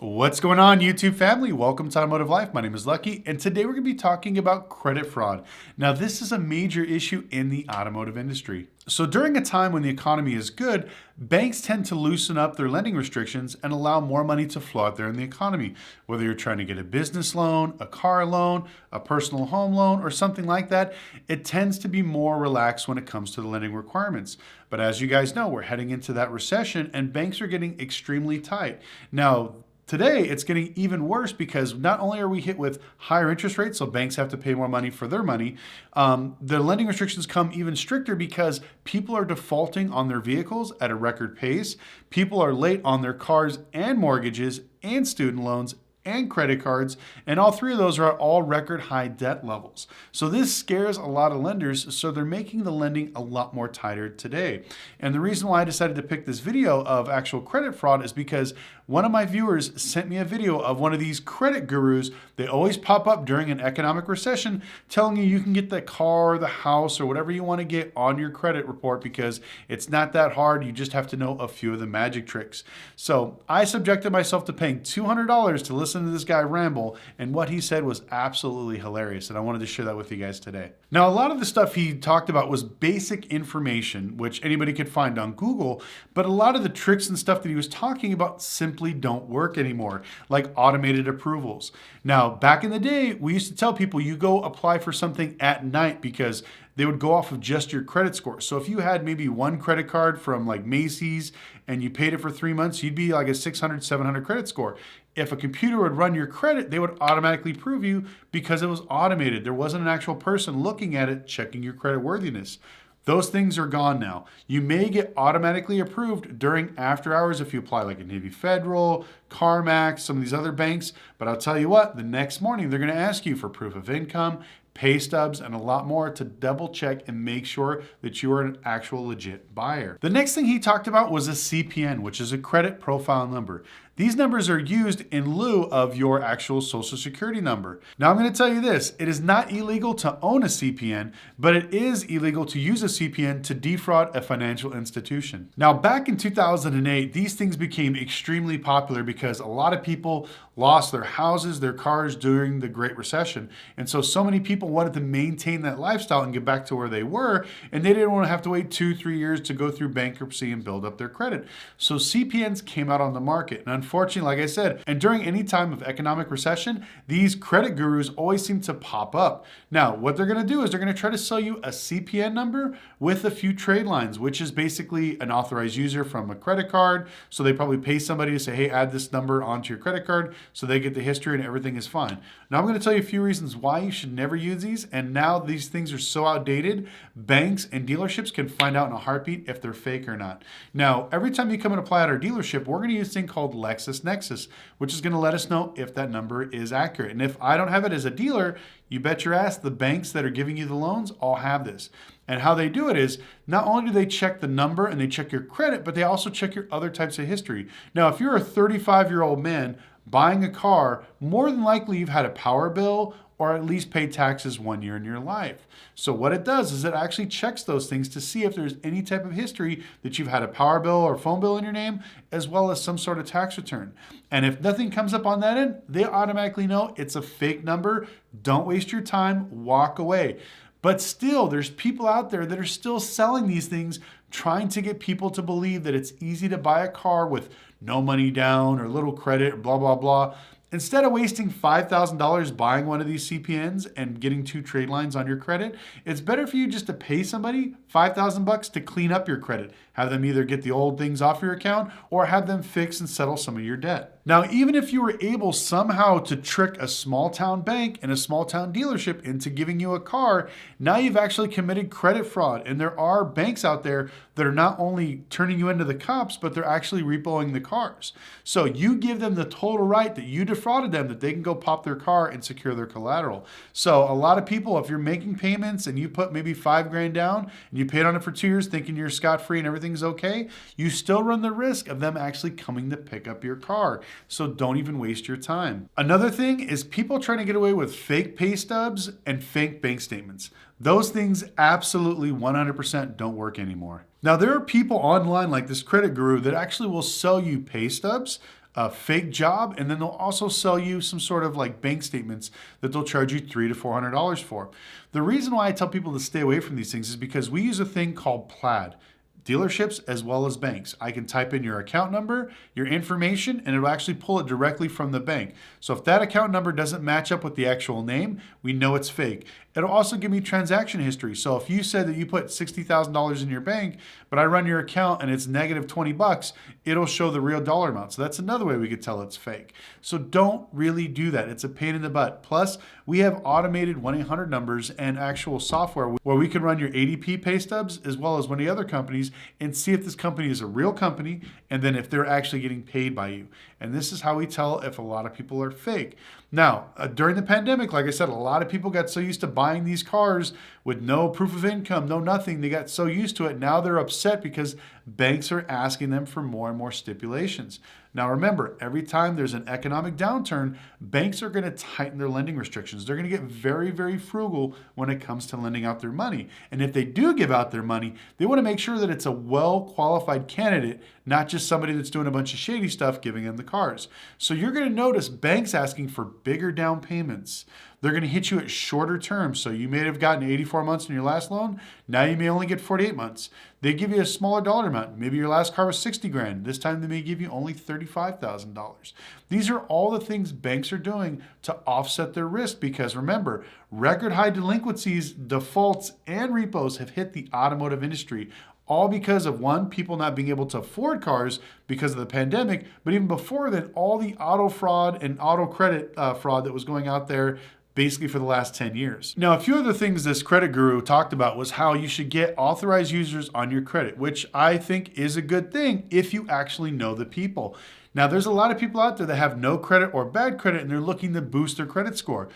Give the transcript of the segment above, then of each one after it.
What's going on, YouTube family? Welcome to Automotive Life. My name is Lucky, and today we're going to be talking about credit fraud. Now, this is a major issue in the automotive industry. So during a time when the economy is good, banks tend to loosen up their lending restrictions and allow more money to flow out there in the economy. Whether you're trying to get a business loan, a car loan, a personal home loan, or something like that, it tends to be more relaxed when it comes to the lending requirements. But as you guys know, we're heading into that recession and banks are getting extremely tight. Now, today, it's getting even worse because not only are we hit with higher interest rates, so banks have to pay more money for their money, the lending restrictions come even stricter because people are defaulting on their vehicles at a record pace. People are late on their cars and mortgages and student loans and credit cards, and all three of those are at all record high debt levels. So this scares a lot of lenders, so they're making the lending a lot more tighter today. And the reason why I decided to pick this video of actual credit fraud is because one of my viewers sent me a video of one of these credit gurus. They always pop up during an economic recession telling you can get the car, the house, or whatever you want to get on your credit report because it's not that hard. You just have to know a few of the magic tricks. So I subjected myself to paying $200 to listen to this guy ramble, and what he said was absolutely hilarious, and I wanted to share that with you guys today. Now, a lot of the stuff he talked about was basic information, which anybody could find on Google, but a lot of the tricks and stuff that he was talking about simply don't work anymore, like automated approvals. Now, back in the day, we used to tell people you go apply for something at night because they would go off of just your credit score. So if you had maybe one credit card from like Macy's and you paid it for 3 months, you'd be like a 600, 700 credit score. If a computer would run your credit, they would automatically approve you because it was automated. There wasn't an actual person looking at it, checking your credit worthiness. Those things are gone now. You may get automatically approved during after hours if you apply like a Navy Federal, CarMax, some of these other banks. But I'll tell you what, the next morning they're going to ask you for proof of income, pay stubs, and a lot more to double check and make sure that you are an actual legit buyer. The next thing he talked about was a CPN, which is a credit profile number. These numbers are used in lieu of your actual social security number. Now I'm going to tell you this, it is not illegal to own a CPN, but it is illegal to use a CPN to defraud a financial institution. Now back in 2008, these things became extremely popular because a lot of people lost their houses, their cars during the Great Recession. And so many people wanted to maintain that lifestyle and get back to where they were, and they didn't want to have to wait 2-3 years to go through bankruptcy and build up their credit. So CPNs came out on the market. And unfortunately, like I said, and during any time of economic recession, these credit gurus always seem to pop up. Now, what they're going to do is they're going to try to sell you a CPN number with a few trade lines, which is basically an authorized user from a credit card. So they probably pay somebody to say, hey, add this number onto your credit card, so they get the history and everything is fine. Now I'm going to tell you a few reasons why you should never use these, and now these things are so outdated, banks and dealerships can find out in a heartbeat if they're fake or not. Now, every time you come and apply at our dealership, we're going to use a thing called LexisNexis, which is going to let us know if that number is accurate. And if I don't have it as a dealer, you bet your ass the banks that are giving you the loans all have this. And how they do it is not only do they check the number and they check your credit, but they also check your other types of history. Now, if you're a 35-year-old man buying a car, more than likely you've had a power bill or at least paid taxes 1 year in your life. So what it does is it actually checks those things to see if there's any type of history that you've had a power bill or phone bill in your name, as well as some sort of tax return. And if nothing comes up on that end, they automatically know it's a fake number. Don't waste your time, walk away. But still, there's people out there that are still selling these things, trying to get people to believe that it's easy to buy a car with no money down or little credit or blah, blah, blah. Instead of wasting $5,000 buying one of these CPNs and getting 2 trade lines on your credit, it's better for you just to pay somebody $5,000 to clean up your credit. Have them either get the old things off your account or have them fix and settle some of your debt. Now, even if you were able somehow to trick a small town bank and a small town dealership into giving you a car, now you've actually committed credit fraud. And there are banks out there that are not only turning you into the cops, but they're actually repoing the cars. So you give them the total right that you defrauded them, that they can go pop their car and secure their collateral. So a lot of people, if you're making payments and you put maybe $5,000 down and you paid on it for 2 years thinking you're scot-free and everything's okay, you still run the risk of them actually coming to pick up your car. So don't even waste your time. Another thing is people trying to get away with fake pay stubs and fake bank statements. Those things absolutely 100% don't work anymore. Now, there are people online like this credit guru that actually will sell you pay stubs, a fake job, and then they'll also sell you some sort of like bank statements that they'll charge you $300 to $400 for. The reason why I tell people to stay away from these things is because we use a thing called Plaid. Dealerships as well as banks. I can type in your account number, your information, and it'll actually pull it directly from the bank. So if that account number doesn't match up with the actual name, we know it's fake. It'll also give me transaction history. So if you said that you put $60,000 in your bank, but I run your account and it's negative $20, it'll show the real dollar amount. So that's another way we could tell it's fake. So don't really do that. It's a pain in the butt. Plus, we have automated 1-800 numbers and actual software where we can run your ADP pay stubs as well as one of the other companies and see if this company is a real company and then if they're actually getting paid by you. And this is how we tell if a lot of people are fake. Now, during the pandemic, like I said, a lot of people got so used to buying these cars with no proof of income, no nothing. They got so used to it. Now they're upset because banks are asking them for more and more stipulations. Now remember, every time there's an economic downturn, banks are going to tighten their lending restrictions. They're going to get very, very frugal when it comes to lending out their money. And if they do give out their money, they want to make sure that it's a well-qualified candidate, not just somebody that's doing a bunch of shady stuff giving them the cars. So you're going to notice banks asking for bigger down payments. They're going to hit you at shorter terms. So you may have gotten 84 months in your last loan. Now you may only get 48 months. They give you a smaller dollar amount. Maybe your last car was 60 grand. This time they may give you only $35,000. These are all the things banks are doing to offset their risk because remember, record high delinquencies, defaults, and repos have hit the automotive industry. All because of one, people not being able to afford cars because of the pandemic, but even before then, all the auto fraud and auto credit fraud that was going out there basically for the last 10 years. Now, a few other things this credit guru talked about was how you should get authorized users on your credit, which I think is a good thing if you actually know the people. Now, there's a lot of people out there that have no credit or bad credit and they're looking to boost their credit score.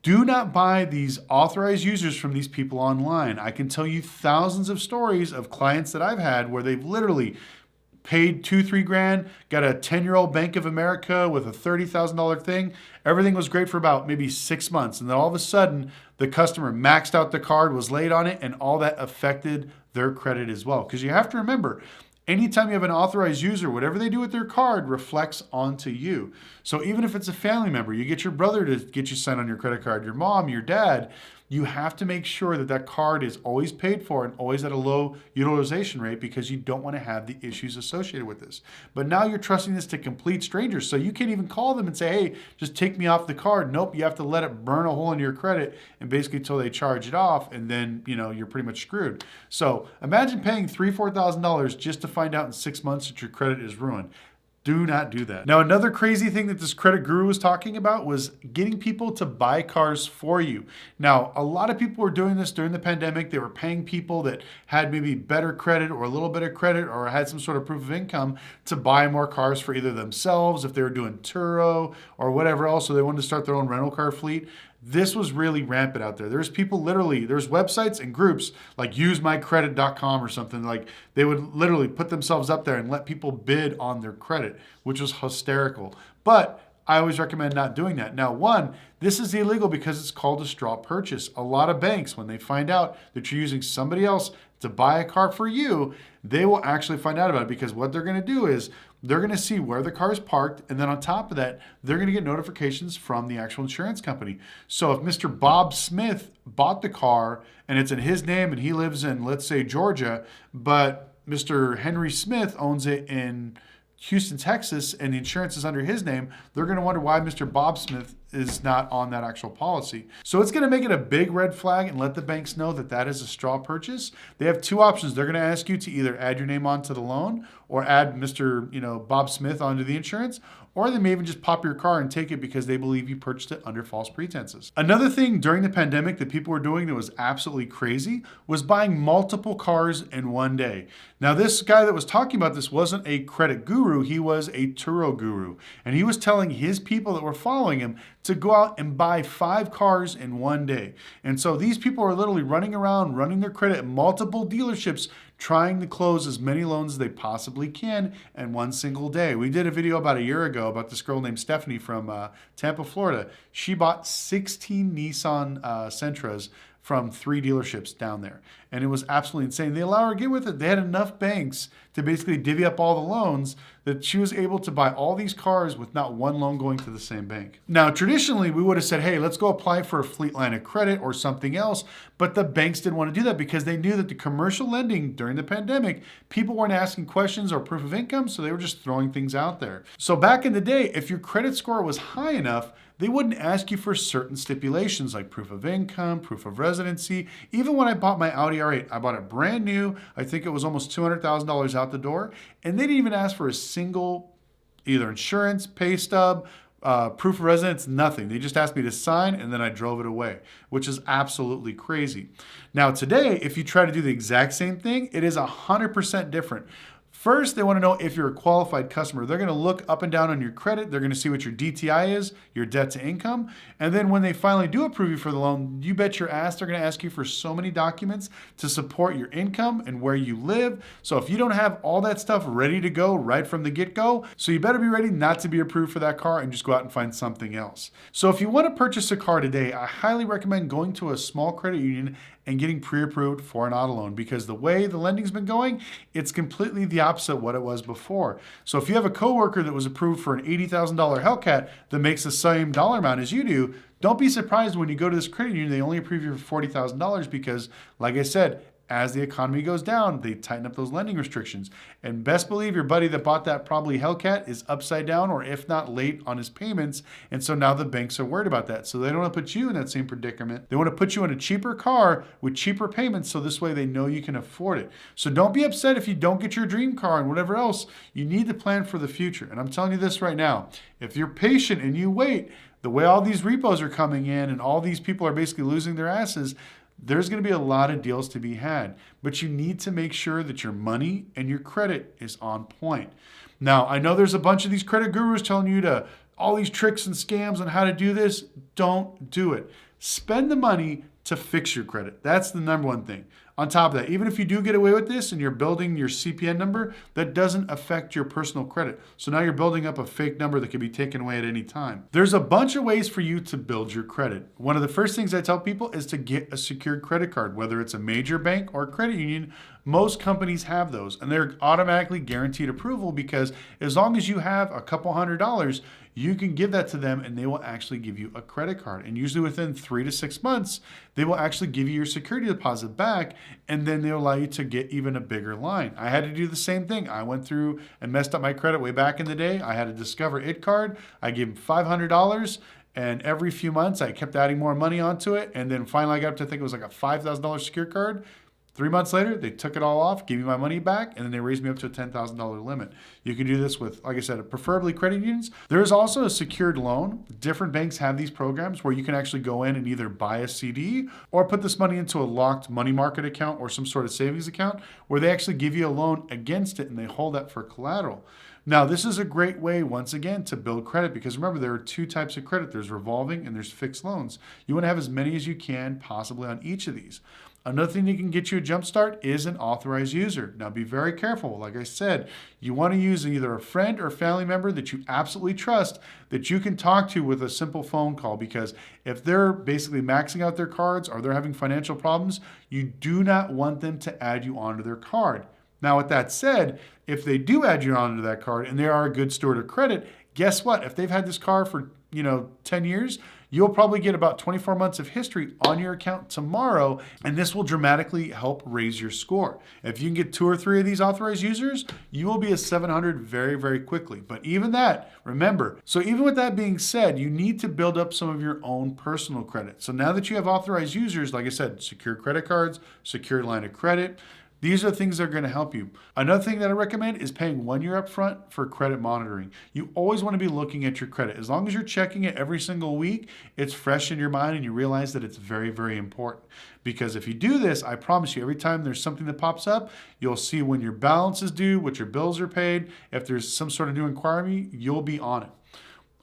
Do not buy these authorized users from these people online. I can tell you thousands of stories of clients that I've had where they've literally paid $2-3 grand, got a 10-year-old Bank of America with a $30,000 thing. Everything was great for about maybe 6 months. And then all of a sudden, the customer maxed out the card, was late on it, and all that affected their credit as well. Because you have to remember, anytime you have an authorized user, whatever they do with their card reflects onto you. So even if it's a family member, you get your brother to get you signed on your credit card, your mom, your dad, you have to make sure that that card is always paid for and always at a low utilization rate because you don't want to have the issues associated with this. But now you're trusting this to complete strangers. So you can't even call them and say, hey, just take me off the card. Nope, you have to let it burn a hole in your credit and basically until they charge it off and then, you're pretty much screwed. So imagine paying $3,000, $4,000 just to find out in 6 months that your credit is ruined. Do not do that. Now, another crazy thing that this credit guru was talking about was getting people to buy cars for you. Now, a lot of people were doing this during the pandemic. They were paying people that had maybe better credit or a little bit of credit or had some sort of proof of income to buy more cars for either themselves, if they were doing Turo or whatever else, so they wanted to start their own rental car fleet. This was really rampant out there. There's people there's websites and groups like usemycredit.com or something. Like they would literally put themselves up there and let people bid on their credit, which was hysterical. But I always recommend not doing that. Now, one, this is illegal because it's called a straw purchase. A lot of banks, when they find out that you're using somebody else to buy a car for you, they will actually find out about it because what they're going to do is they're going to see where the car is parked, and then on top of that, they're going to get notifications from the actual insurance company. So if Mr. Bob Smith bought the car and it's in his name and he lives in, let's say, Georgia, but Mr. Henry Smith owns it in Houston, Texas, and the insurance is under his name, they're going to wonder why Mr. Bob Smith is not on that actual policy. So it's going to make it a big red flag and let the banks know that that is a straw purchase. They have two options. They're going to ask you to either add your name onto the loan or add Mr. Bob Smith onto the insurance, or they may even just pop your car and take it because they believe you purchased it under false pretenses. Another thing during the pandemic that people were doing that was absolutely crazy was buying multiple cars in one day. Now, this guy that was talking about this wasn't a credit guru, he was a Turo guru. And he was telling his people that were following him to go out and buy 5 cars in one day. And so these people are literally running around, running their credit at multiple dealerships, trying to close as many loans as they possibly can in one single day. We did a video about a year ago about this girl named Stephanie from Tampa, Florida. She bought 16 Nissan Sentras from 3 dealerships down there. And it was absolutely insane. They allowed her to get with it. They had enough banks to basically divvy up all the loans that she was able to buy all these cars with not one loan going to the same bank. Now, traditionally, we would have said, hey, let's go apply for a fleet line of credit or something else. But the banks didn't want to do that because they knew that the commercial lending during the pandemic, people weren't asking questions or proof of income, so they were just throwing things out there. So back in the day, if your credit score was high enough, they wouldn't ask you for certain stipulations like proof of income, proof of residency. Even when I bought my Audi R8, I bought it brand new. I think it was almost $200,000 out the door. And they didn't even ask for a single either insurance, pay stub, proof of residence, nothing. They just asked me to sign and then I drove it away, which is absolutely crazy. Now today, if you try to do the exact same thing, it is 100% different. First, they want to know if you're a qualified customer. They're going to look up and down on your credit. They're going to see what your DTI is, your debt to income. And then when they finally do approve you for the loan, you bet your ass they're going to ask you for so many documents to support your income and where you live. So if you don't have all that stuff ready to go right from the get-go, so you better be ready not to be approved for that car and just go out and find something else. So if you want to purchase a car today, I highly recommend going to a small credit union and getting pre-approved for an auto loan, because the way the lending's been going, it's completely the opposite of what it was before. So if you have a coworker that was approved for an $80,000 Hellcat that makes the same dollar amount as you do, don't be surprised when you go to this credit union, they only approve you for $40,000 because, like I said, as the economy goes down, they tighten up those lending restrictions. And best believe your buddy that bought that probably Hellcat is upside down or if not late on his payments. And so now the banks are worried about that. So they don't want to put you in that same predicament. They want to put you in a cheaper car with cheaper payments so this way they know you can afford it. So don't be upset if you don't get your dream car and whatever else. You need to plan for the future. And I'm telling you this right now, if you're patient and you wait, the way all these repos are coming in and all these people are basically losing their asses, there's going to be a lot of deals to be had, but you need to make sure that your money and your credit is on point. Now, I know there's a bunch of these credit gurus telling you to all these tricks and scams on how to do this. Don't do it. Spend the money to fix your credit. That's the number one thing. On top of that, even if you do get away with this and you're building your CPN number, that doesn't affect your personal credit. So now you're building up a fake number that can be taken away at any time. There's a bunch of ways for you to build your credit. One of the first things I tell people is to get a secured credit card, whether it's a major bank or a credit union. Most companies have those and they're automatically guaranteed approval because as long as you have a couple $100, you can give that to them and they will actually give you a credit card. And usually within 3 to 6 months, they will actually give you your security deposit back and then they'll allow you to get even a bigger line. I had to do the same thing. I went through and messed up my credit way back in the day. I had a Discover It card. I gave them $500 and every few months I kept adding more money onto it. And then finally I got up to, I think it was like a $5,000 secure card. 3 months later, they took it all off, gave me my money back, and then they raised me up to a $10,000 limit. You can do this with, like I said, preferably credit unions. There is also a secured loan. Different banks have these programs where you can actually go in and either buy a CD or put this money into a locked money market account or some sort of savings account where they actually give you a loan against it and they hold that for collateral. Now, this is a great way, once again, to build credit because remember, there are 2 types of credit. There's revolving and there's fixed loans. You want to have as many as you can possibly on each of these. Another thing that can get you a jump start is an authorized user. Now be very careful. Like I said, you want to use either a friend or family member that you absolutely trust that you can talk to with a simple phone call, because if they're basically maxing out their cards or they're having financial problems, you do not want them to add you onto their card. Now with that said, if they do add you onto that card and they are a good steward of credit, guess what? If they've had this car for 10 years, you'll probably get about 24 months of history on your account tomorrow, and this will dramatically help raise your score. If you can get 2 or 3 of these authorized users, you will be a 700 very, very quickly. But even that, remember, so even with that being said, you need to build up some of your own personal credit. So now that you have authorized users, like I said, secure credit cards, secured line of credit, these are things that are going to help you. Another thing that I recommend is paying 1 year up front for credit monitoring. You always want to be looking at your credit. As long as you're checking it every single week, it's fresh in your mind and you realize that it's very, very important. Because if you do this, I promise you, every time there's something that pops up, you'll see when your balance is due, what your bills are paid. If there's some sort of new inquiry, you'll be on it.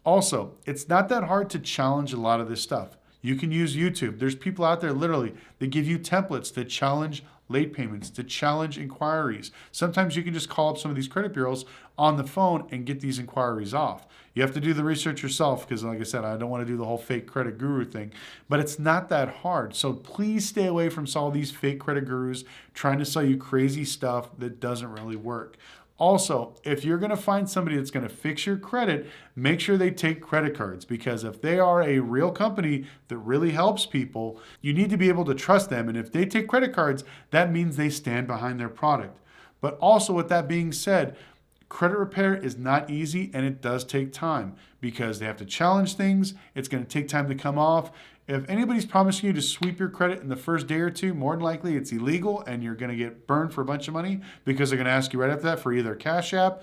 Also, it's not that hard to challenge a lot of this stuff. You can use YouTube. There's people out there literally that give you templates that challenge late payments, to challenge inquiries. Sometimes you can just call up some of these credit bureaus on the phone and get these inquiries off. You have to do the research yourself because, like I said, I don't want to do the whole fake credit guru thing, but it's not that hard. So please stay away from all these fake credit gurus trying to sell you crazy stuff that doesn't really work. Also, if you're going to find somebody that's going to fix your credit, make sure they take credit cards, because if they are a real company that really helps people, you need to be able to trust them. And if they take credit cards, that means they stand behind their product. But also, with that being said, credit repair is not easy, and it does take time because they have to challenge things. It's going to take time to come off. If anybody's promising you to sweep your credit in the first day or two, more than likely it's illegal and you're going to get burned for a bunch of money, because they're going to ask you right after that for either Cash App,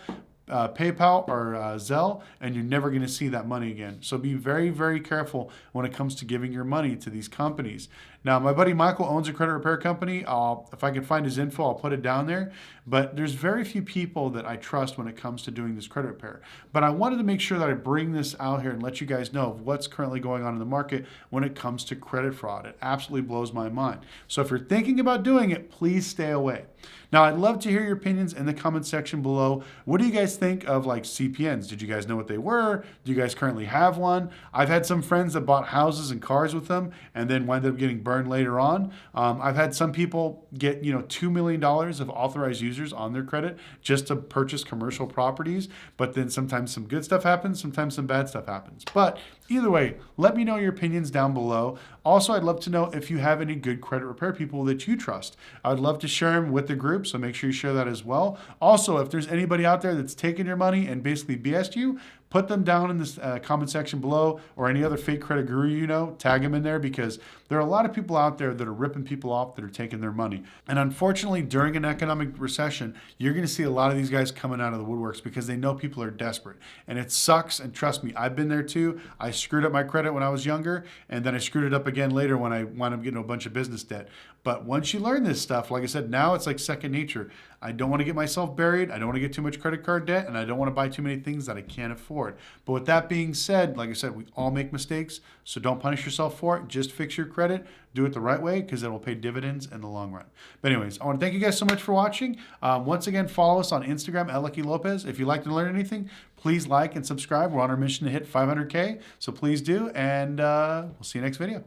PayPal, or Zelle, and you're never going to see that money again. So be very, very careful when it comes to giving your money to these companies. Now, my buddy Michael owns a credit repair company. If I can find his info, I'll put it down there. But there's very few people that I trust when it comes to doing this credit repair. But I wanted to make sure that I bring this out here and let you guys know of what's currently going on in the market when it comes to credit fraud. It absolutely blows my mind. So if you're thinking about doing it, please stay away. Now, I'd love to hear your opinions in the comment section below. What do you guys think of like CPNs? Did you guys know what they were? Do you guys currently have one? I've had some friends that bought houses and cars with them and then wound up getting burned later on. I've had some people get, $2 million of authorized users on their credit just to purchase commercial properties. But then sometimes some good stuff happens, sometimes some bad stuff happens. But either way, let me know your opinions down below. Also, I'd love to know if you have any good credit repair people that you trust. I'd love to share them with the group, so make sure you share that as well. Also, if there's anybody out there that's taken your money and basically BS'd you, put them down in this comment section below, or any other fake credit guru tag them in there, because there are a lot of people out there that are ripping people off that are taking their money. And unfortunately, during an economic recession, you're going to see a lot of these guys coming out of the woodworks because they know people are desperate. And it sucks, and trust me, I've been there too. I screwed up my credit when I was younger, and then I screwed it up again later when I wound up getting a bunch of business debt. But once you learn this stuff, like I said, now it's like second nature. I don't want to get myself buried. I don't want to get too much credit card debt, and I don't want to buy too many things that I can't afford. But with that being said, like I said, we all make mistakes, so don't punish yourself for it. Just fix your credit. Do it the right way, because it will pay dividends in the long run. But anyways, I want to thank you guys so much for watching. Once again, follow us on Instagram at Lucky Lopez. If you'd like to learn anything, please like and subscribe. We're on our mission to hit 500K, so please do, and we'll see you next video.